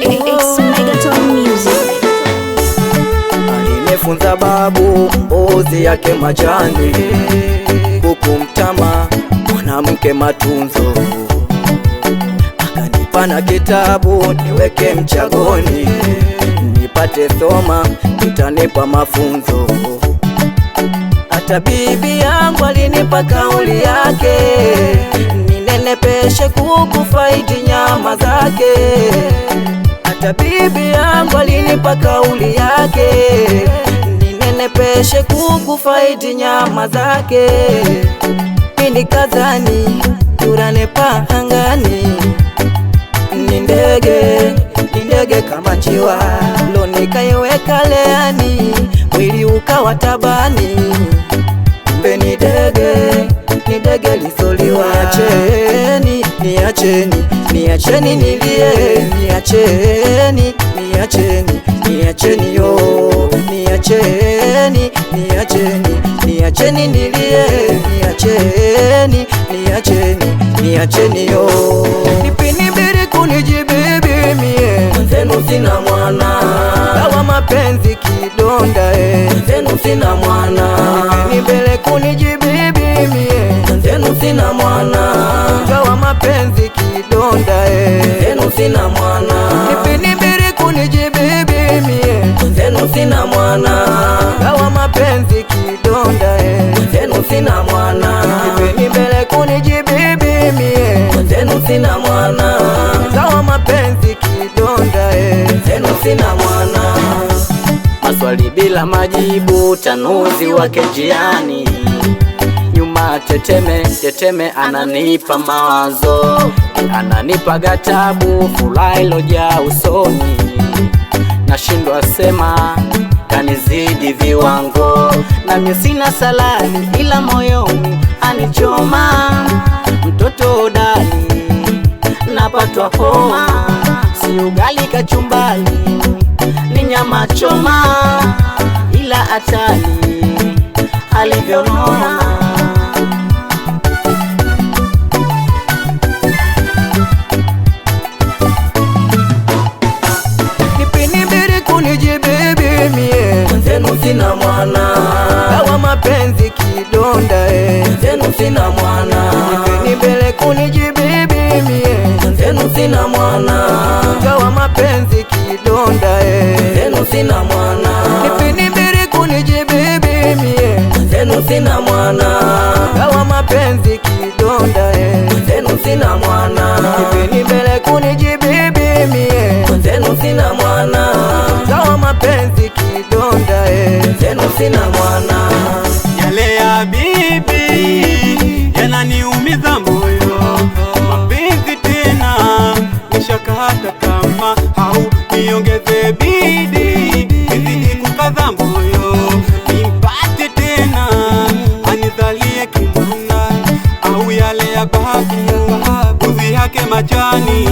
It's Megaton Music. Alinifunza babu mbuzi yake majani, kukumtama mwanamke matunzo. Akanipa na kitabu niweke mchagoni, nipate soma kitanipa mafunzo. Hata bibi yangu alinipa kauli yake, ninenepeshe kuku faidi nyama zake. Hata bibi yangu alinipa kauli yake, ninenepeshe kuku faidi nyama zake. Mini kazani turane pa angani, ni ndege kama njiwa, loni kaiweka leani, mwili ukawa tabani. Mbe ni ndege lisoliwa. Niacheni nilie, niacheni yo, niacheni nilie, niacheni yo. Nipini mbili kunijibibi mie, mwenzenu sina mwana, dawa mapenzi kidonda mwenzenu sina mwana. Nipini mbele kunijibibi mie, mwenzenu sina mwana, dawa mapenzi kidonda mwenzenu sina mwana. Nipini mbili kunijibibi mie, mwenzenu sina mwana, dawa mapenzi kidonda mwenzenu sina mwana. Nipini mbele kunijibibi mie, mwenzenu sina mwana, dawa mapenzi kidonda mwenzenu sina mwana. Maswali bila majibu, tanuzi wake njiani, nyuma teteme ananipa mawazo, ananipa gatabu furaha ilojaa usoni. Nashindwa sema kanizidi viwango, nami sina salani ila moyoni anichoma. Mtoto hodari napatwa homa, si ugali kachumbali ni nyama choma, ila atali alivyonona. Nipini mbili kunijibibi mie, mwenzenu sina mwana, dawa mapenzi kidonda mwenzenu sina mwana. Nipini mbele kunijibibi mie, mwenzenu sina mwana, dawa mapenzi kidonda mwenzenu sina mwana. Nipini mbili kunijibibi mie, mwenzenu sina mwana, dawa mapenzi kidonda mwenzenu sina mwana. Nipini mbele kunijibibi mie, mwenzenu sina mwana, dawa mapenzi kidonda mwenzenu sina mwana. Yale ya bibi yananiumiza moyo, mapenzi tena nishakata kama, au niongeze bidii nizidi kukaza moyo, nimpate tena anizalie kimwana, au yale ya babu uzi yake majani